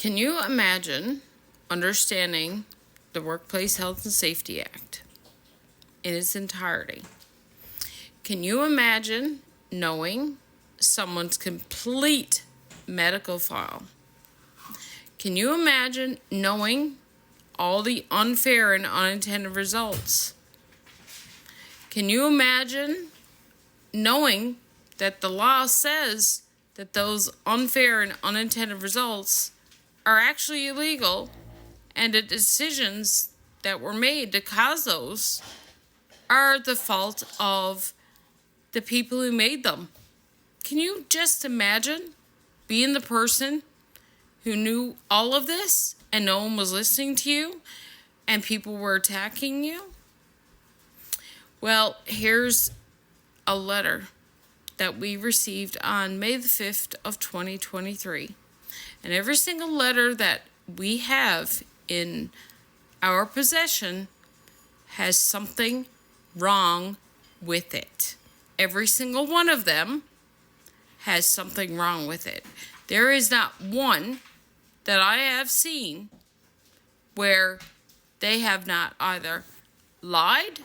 Can you imagine understanding the Workplace Health and Safety Act in its entirety? Can you imagine knowing someone's complete medical file? Can you imagine knowing all the unfair and unintended results? Can you imagine knowing that the law says that those unfair and unintended results are actually illegal, and the decisions that were made to cause those are the fault of the people who made them? Can you just imagine being the person who knew all of this and no one was listening to you and people were attacking you? Well, here's a letter that we received on May the 5th of 2023. And every single letter that we have in our possession has something wrong with it. Every single one of them has something wrong with it. There is not one that I have seen where they have not either lied,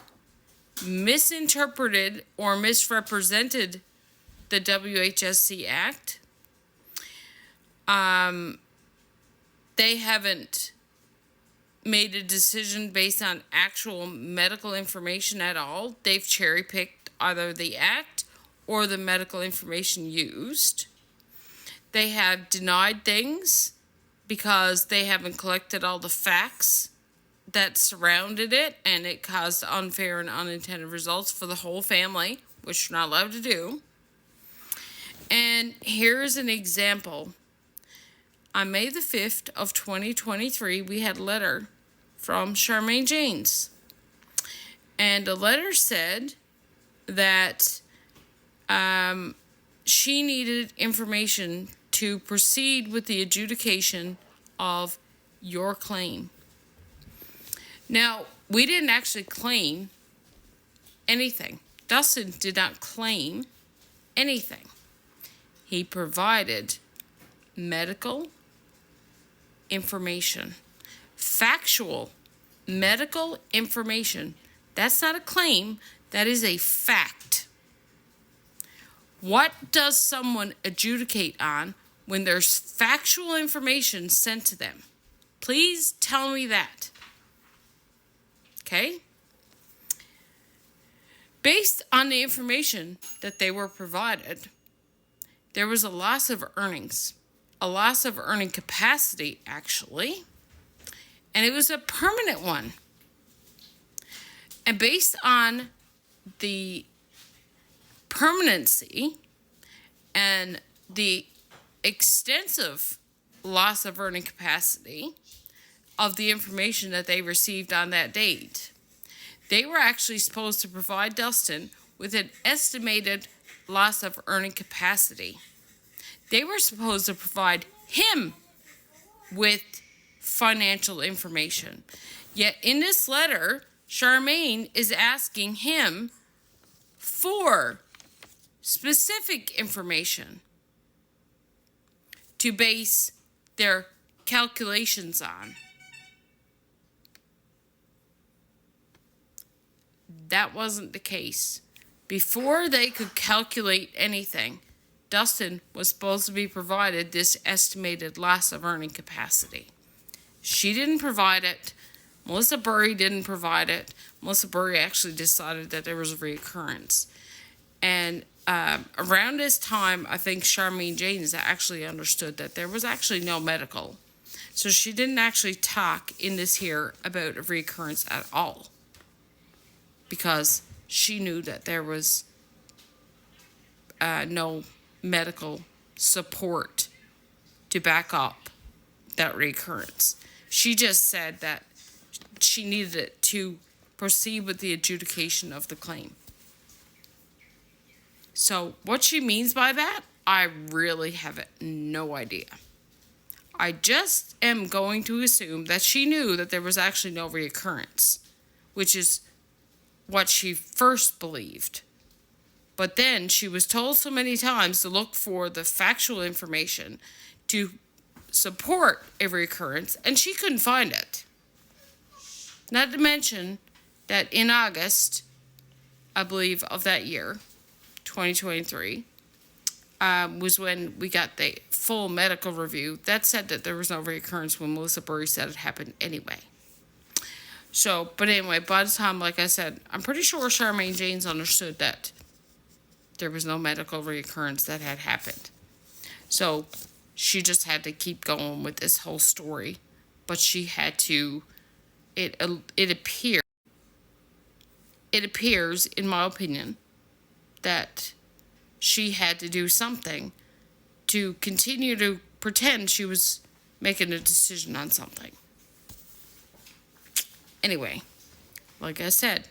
misinterpreted, or misrepresented the WHSC Act. They haven't made a decision based on actual medical information at all. They've cherry-picked either the act or the medical information used. They have denied things because they haven't collected all the facts that surrounded it, and it caused unfair and unintended results for the whole family, which you're not allowed to do. And here's an example. On May the 5th of 2023, we had a letter from Charmaine Janes. And the letter said that she needed information to proceed with the adjudication of your claim. Now, we didn't actually claim anything. Dustin did not claim anything. He provided medical information, factual medical information. That's not a claim, that is a fact. What does someone adjudicate on when there's factual information sent to them? Please tell me that. Okay? Based on the information that they were provided, there was a loss of earnings, a loss of earning capacity, actually, and it was a permanent one. And based on the permanency and the extensive loss of earning capacity of the information that they received on that date, they were actually supposed to provide Dustin with an estimated loss of earning capacity. They were supposed to provide him with financial information. Yet in this letter, Charmaine is asking him for specific information to base their calculations on. That wasn't the case. Before they could calculate anything, Dustin was supposed to be provided this estimated loss of earning capacity. She didn't provide it. Melissa Burry didn't provide it. Melissa Burry actually decided that there was a reoccurrence. And around this time, I think Charmaine Janes actually understood that there was actually no medical. So she didn't actually talk in this here about a reoccurrence at all, because she knew that there was no medical support to back up that recurrence. She just said that she needed it to proceed with the adjudication of the claim. So what she means by that, I really have no idea. I just am going to assume that she knew that there was actually no reoccurrence, which is what she first believed. But then she was told so many times to look for the factual information to support a recurrence, and she couldn't find it. Not to mention that in August, I believe, of that year, 2023, was when we got the full medical review that said that there was no recurrence when Melissa Burry said it happened anyway. So, but anyway, by the time, like I said, I'm pretty sure Charmaine Janes understood that there was no medical recurrence that had happened. So, she just had to keep going with this whole story. But she had to, it appears, in my opinion, that she had to do something to continue to pretend she was making a decision on something. Anyway, like I said,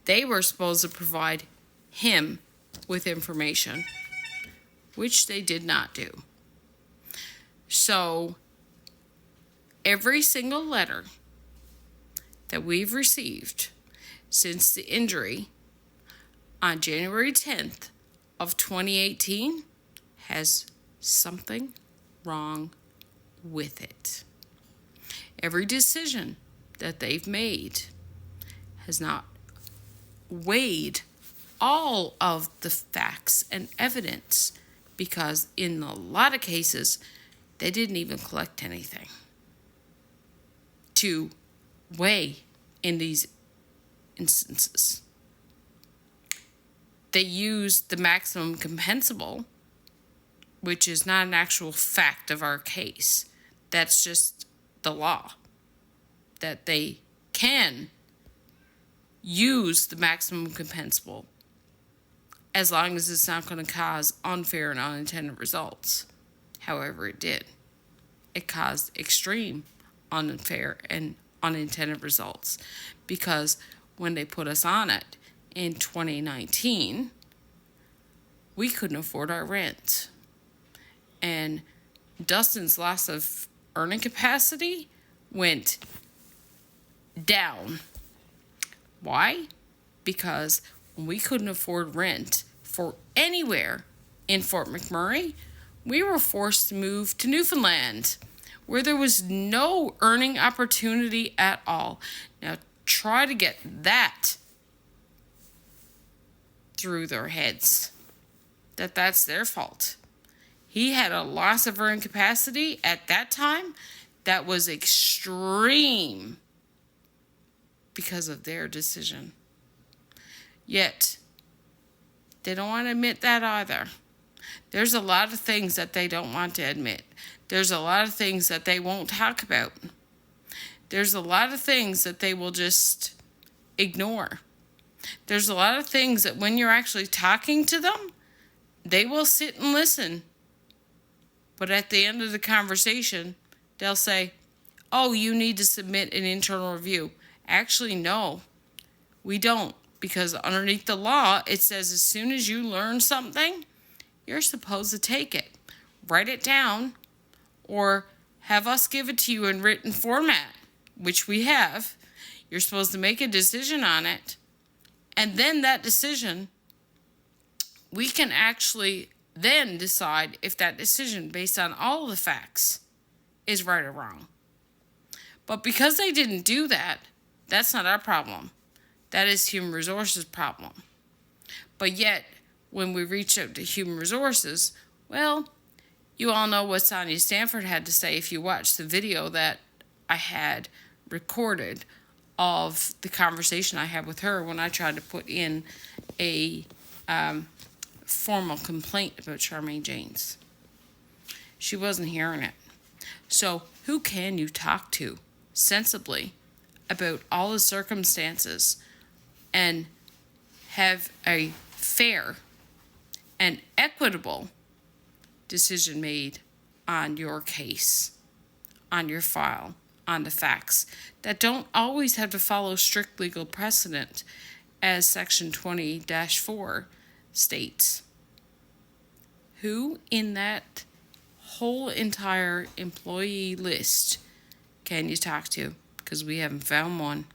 they were supposed to provide him with information, which they did not do. So, every single letter that we've received since the injury on January 10th of 2018 has something wrong with it. Every decision that they've made has not weighed all of the facts and evidence, because in a lot of cases, they didn't even collect anything to weigh in these instances. They used the maximum compensable, which is not an actual fact of our case. That's just the law, that they can use the maximum compensable as long as it's not going to cause unfair and unintended results. However, it did. It caused extreme unfair and unintended results, because when they put us on it in 2019, we couldn't afford our rent. And Dustin's loss of earning capacity went down. Why? Because when we couldn't afford rent for anywhere in Fort McMurray, we were forced to move to Newfoundland, where there was no earning opportunity at all. Now, try to get that through their heads, that that's their fault. He had a loss of earning capacity at that time that was extreme because of their decision. Yet, they don't want to admit that either. There's a lot of things that they don't want to admit. There's a lot of things that they won't talk about. There's a lot of things that they will just ignore. There's a lot of things that when you're actually talking to them, they will sit and listen. But at the end of the conversation, they'll say, oh, you need to submit an internal review. Actually, no, we don't. Because underneath the law, it says as soon as you learn something, you're supposed to take it. Write it down, or have us give it to you in written format, which we have. You're supposed to make a decision on it. And then that decision, we can actually then decide if that decision, based on all the facts, is right or wrong. But because they didn't do that, that's not our problem. That is Human Resources' problem. But yet, when we reached out to Human Resources, well, you all know what Sonia Stanford had to say if you watched the video that I had recorded of the conversation I had with her when I tried to put in a formal complaint about Charmaine Janes. She wasn't hearing it. So who can you talk to sensibly about all the circumstances and have a fair and equitable decision made on your case, on your file, on the facts, that don't always have to follow strict legal precedent as Section 20-4 states? Who in that whole entire employee list can you talk to? Because we haven't found one.